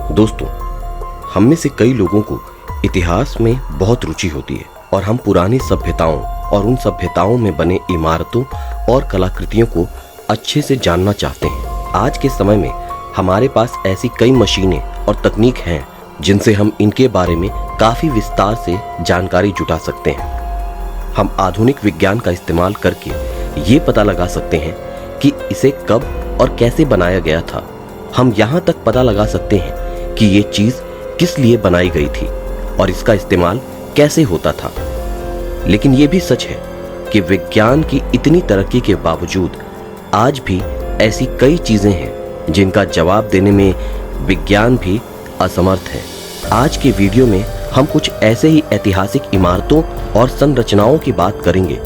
दोस्तों, हम में से कई लोगों को इतिहास में बहुत रुचि होती है और हम पुरानी सभ्यताओं और उन सभ्यताओं में बने इमारतों और कलाकृतियों को अच्छे से जानना चाहते हैं। आज के समय में हमारे पास ऐसी कई मशीनें और तकनीक हैं जिनसे हम इनके बारे में काफ़ी विस्तार से जानकारी जुटा सकते हैं। हम आधुनिक विज्ञान का इस्तेमाल करके ये पता लगा सकते हैं कि इसे कब और कैसे बनाया गया था। हम यहाँ तक पता लगा सकते हैं कि ये चीज़ किस लिए बनाई गई थी और इसका इस्तेमाल कैसे होता था। लेकिन ये भी सच है कि विज्ञान की इतनी तरक्की के बावजूद आज भी ऐसी कई चीज़ें हैं जिनका जवाब देने में विज्ञान भी असमर्थ है। आज के वीडियो में हम कुछ ऐसे ही ऐतिहासिक इमारतों और संरचनाओं की बात करेंगे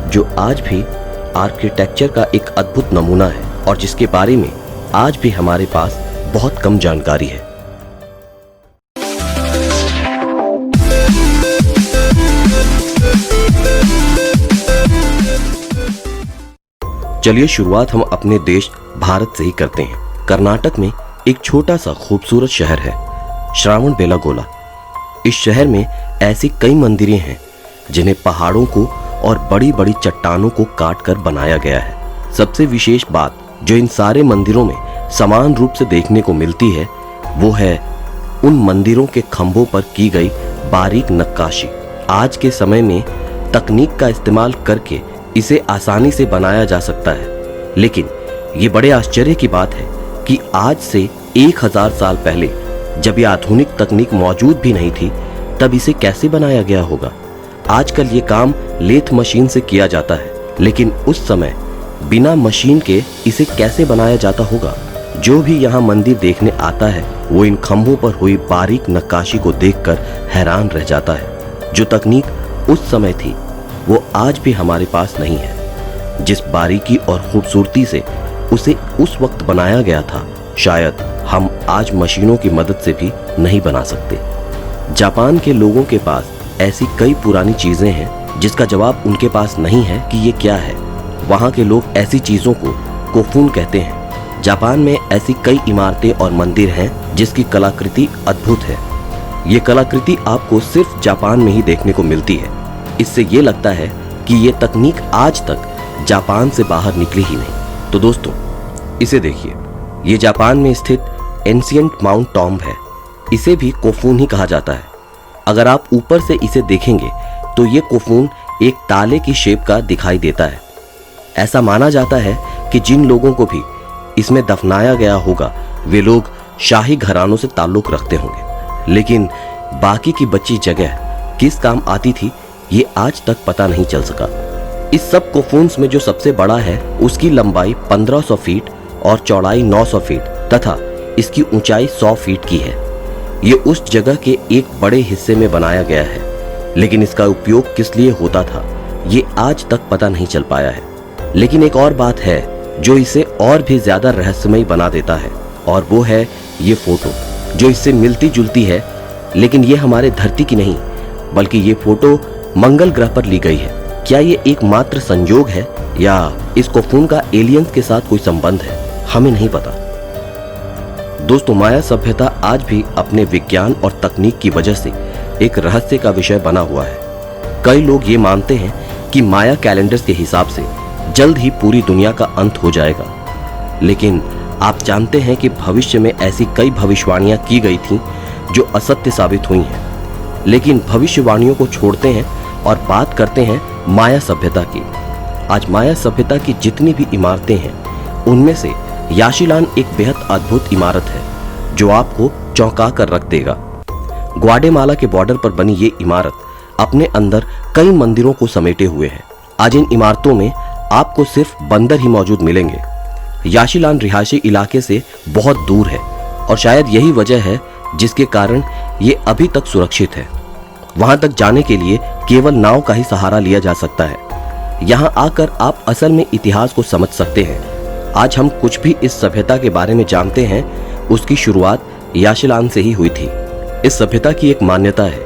जो आज भी आर्किटेक्चर का एक अद्भुत नमूना है और जिसके बारे में आज भी हमारे पास बहुत कम जानकारी है। चलिए शुरुआत हम अपने देश भारत से ही करते हैं। कर्नाटक में एक छोटा सा खूबसूरत शहर है श्रावणबेलागोला। इस शहर में ऐसी कई मंदिरें हैं जिन्हें पहाड़ों को और बड़ी बड़ी चट्टानों को काट कर बनाया गया है। सबसे विशेष बात जो इन सारे मंदिरों में समान रूप से देखने को मिलती है वो है उन मंदिरों के खंभों पर की गई बारीक नक्काशी। आज के समय में तकनीक का इस्तेमाल करके इसे आसानी से बनाया जा सकता है, लेकिन ये बड़े आश्चर्य की बात है कि आज से 1000 साल पहले जब ये आधुनिक तकनीक मौजूद भी नहीं थी तब इसे कैसे बनाया गया होगा। आजकल ये काम लेथ मशीन से किया जाता है, लेकिन उस समय बिना मशीन के इसे कैसे बनाया जाता होगा। जो भी यहाँ मंदिर देखने आता है वो इन खंभों पर हुई बारीक नक्काशी को देखकर हैरान रह जाता है। जो तकनीक उस समय थी वो आज भी हमारे पास नहीं है। जिस बारीकी और खूबसूरती से उसे उस वक्त बनाया गया था शायद हम आज मशीनों की मदद से भी नहीं बना सकते। जापान के लोगों के पास ऐसी कई पुरानी चीजें हैं जिसका जवाब उनके पास नहीं है कि ये क्या है। वहाँ के लोग ऐसी चीजों को कोफून कहते हैं। जापान में ऐसी कई इमारतें और मंदिर हैं जिसकी कलाकृति अद्भुत है। ये कलाकृति आपको सिर्फ जापान में ही देखने को मिलती है। इससे ये लगता है कि ये तकनीक आज तक जापान से बाहर निकली ही नहीं। तो दोस्तों, इसे देखिए, ये जापान में स्थित एंशिएंट माउंट टॉम्ब है। इसे भी कोफून ही कहा जाता है। अगर आप ऊपर से इसे देखेंगे तो ये कोफून एक ताले की शेप का दिखाई देता है। ऐसा माना जाता है कि जिन लोगों को भी इसमें दफनाया गया होगा वे लोग शाही घरानों से ताल्लुक रखते होंगे, लेकिन बाकी की बची जगह किस काम आती थी ये आज तक पता नहीं चल सका। इस सब कोफून्स में जो सबसे बड़ा है उसकी लंबाई 1500 फीट और चौड़ाई 900 फीट तथा इसकी ऊंचाई 100 फीट की है। ये उस जगह के एक बड़े हिस्से में बनाया गया है, लेकिन इसका उपयोग किस लिए होता था ये आज तक पता नहीं चल पाया है। लेकिन एक और बात है जो इसे और भी ज्यादा रहस्यमयी बना देता है और वो है ये फोटो जो इससे मिलती जुलती है, लेकिन ये हमारे धरती की नहीं बल्कि ये फोटो मंगल ग्रह पर ली गई है। क्या ये एकमात्र संयोग है या इस कोफून का एलियंस के साथ कोई संबंध है, हमें नहीं पता। दोस्तों, माया सभ्यता आज भी अपने विज्ञान और तकनीक की वजह से एक रहस्य का विषय बना हुआ है। कई लोग ये मानते हैं कि माया कैलेंडर्स के हिसाब से जल्द ही पूरी दुनिया का अंत हो जाएगा, लेकिन आप जानते हैं कि भविष्य में ऐसी कई भविष्यवाणियां की गई थीं जो असत्य साबित हुई हैं। लेकिन भविष्यवाणियों को छोड़ते हैं और बात करते हैं माया सभ्यता की। आज माया सभ्यता की जितनी भी इमारतें हैं उनमें से याशिलान एक बेहद अद्भुत इमारत है जो आपको चौंका कर रख देगा। ग्वाटेमाला के बॉर्डर पर बनी ये इमारत अपने अंदर कई मंदिरों को समेटे हुए है। आज इन इमारतों में आपको सिर्फ बंदर ही मौजूद मिलेंगे। याशिलान रिहायशी इलाके से बहुत दूर है और शायद यही वजह है जिसके कारण ये अभी तक सुरक्षित है। वहां तक जाने के लिए केवल नाव का ही सहारा लिया जा सकता है। यहाँ आकर आप असल में इतिहास को समझ सकते हैं। आज हम कुछ भी इस सभ्यता के बारे में जानते हैं उसकी शुरुआत याशिलान से ही हुई थी। इस सभ्यता की एक मान्यता है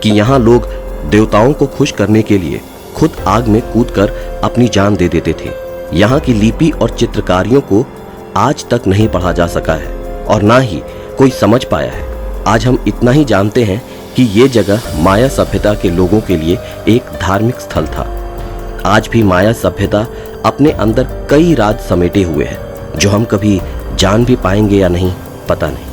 कि यहाँ लोग देवताओं को खुश करने के लिए खुद आग में कूदकर अपनी जान दे देते थे। यहाँ की लिपि और चित्रकारियों को आज तक नहीं पढ़ा जा सका है और ना ही कोई समझ पाया है। आज हम इतना ही जानते हैं कि ये जगह माया सभ्यता के लोगों के लिए एक धार्मिक स्थल था। आज भी माया सभ्यता अपने अंदर कई राज समेटे हुए है, जो हम कभी जान भी पाएंगे या नहीं, पता नहीं।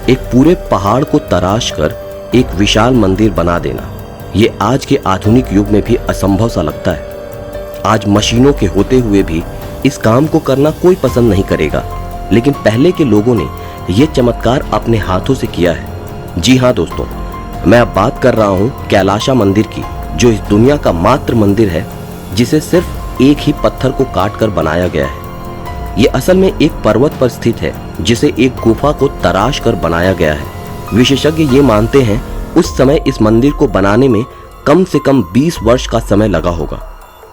एक पूरे पहाड़ को तराश कर एक विशाल मंदिर बना देना, ये आज के आधुनिक युग में भी असंभव सा लगता है। आज मशीनों के होते हुए भी इस काम को करना कोई पसंद नहीं करेगा, लेकिन पहले के लोगों ने यह चमत्कार अपने हाथों से किया है। जी हाँ दोस्तों, मैं अब बात कर रहा हूँ कैलाशा मंदिर की, जो इस दुनिया का मात्र मंदिर है जिसे सिर्फ एक ही पत्थर को काट कर बनाया गया है। ये असल में एक पर्वत पर स्थित है, जिसे एक गुफा को तराश कर बनाया गया है। विशेषज्ञ ये मानते हैं उस समय इस मंदिर को बनाने में कम से कम 20 वर्ष का समय लगा होगा।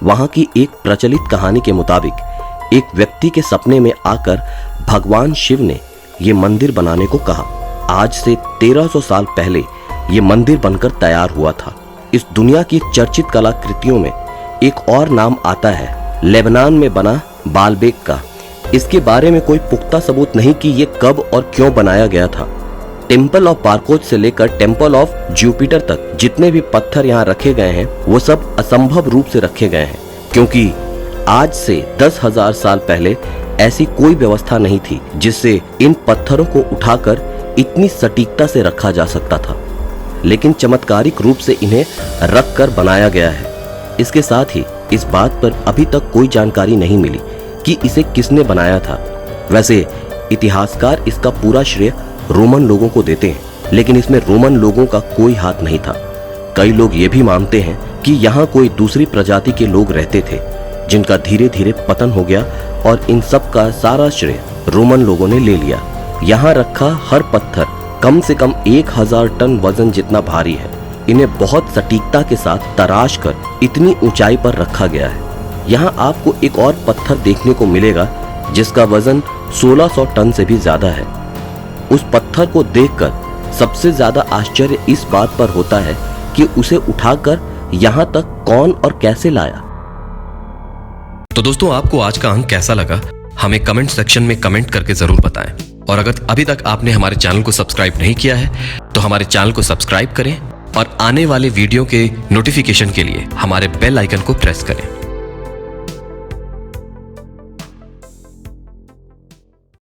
वहां की एक प्रचलित कहानी के मुताबिक एक व्यक्ति के सपने में आकर भगवान शिव ने ये मंदिर बनाने को कहा। आज से 1300 साल पहले ये मंदिर बनकर तैयार हुआ था। इस दुनिया की चर्चित कलाकृतियों में एक और नाम आता है लेबनान में बना बालबेक का। इसके बारे में कोई पुख्ता सबूत नहीं कि ये कब और क्यों बनाया गया था। टेम्पल ऑफ बारकोच से लेकर टेम्पल ऑफ जुपिटर तक जितने भी पत्थर यहाँ रखे गए हैं वो सब असंभव रूप से रखे गए हैं, क्योंकि आज से 10,000 साल पहले ऐसी कोई व्यवस्था नहीं थी जिससे इन पत्थरों को उठाकर इतनी सटीकता से रखा जा सकता था। लेकिन चमत्कारिक रूप से इन्हें रख कर बनाया गया है। इसके साथ ही इस बात पर अभी तक कोई जानकारी नहीं मिली कि इसे किसने बनाया था। वैसे इतिहासकार इसका पूरा श्रेय रोमन लोगों को देते हैं, लेकिन इसमें रोमन लोगों का कोई हाथ नहीं था। कई लोग ये भी मानते हैं कि यहाँ कोई दूसरी प्रजाति के लोग रहते थे, जिनका धीरे धीरे पतन हो गया और इन सब का सारा श्रेय रोमन लोगों ने ले लिया। यहाँ रखा हर पत्थर कम से कम 1000 टन वजन जितना भारी है। इन्हें बहुत सटीकता के साथ तराश कर इतनी ऊंचाई पर रखा गया है। यहाँ आपको एक और पत्थर देखने को मिलेगा जिसका वजन 1600 टन से भी ज्यादा है। उस पत्थर को देखकर सबसे ज्यादा आश्चर्य इस बात पर होता है कि उसे उठाकर यहाँ तक कौन और कैसे लाया। तो दोस्तों, आपको आज का अंक कैसा लगा हमें कमेंट सेक्शन में कमेंट करके जरूर बताएं। और अगर अभी तक आपने हमारे चैनल को सब्सक्राइब नहीं किया है तो हमारे चैनल को सब्सक्राइब करें और आने वाले वीडियो के नोटिफिकेशन के लिए हमारे बेल आइकन को प्रेस करें।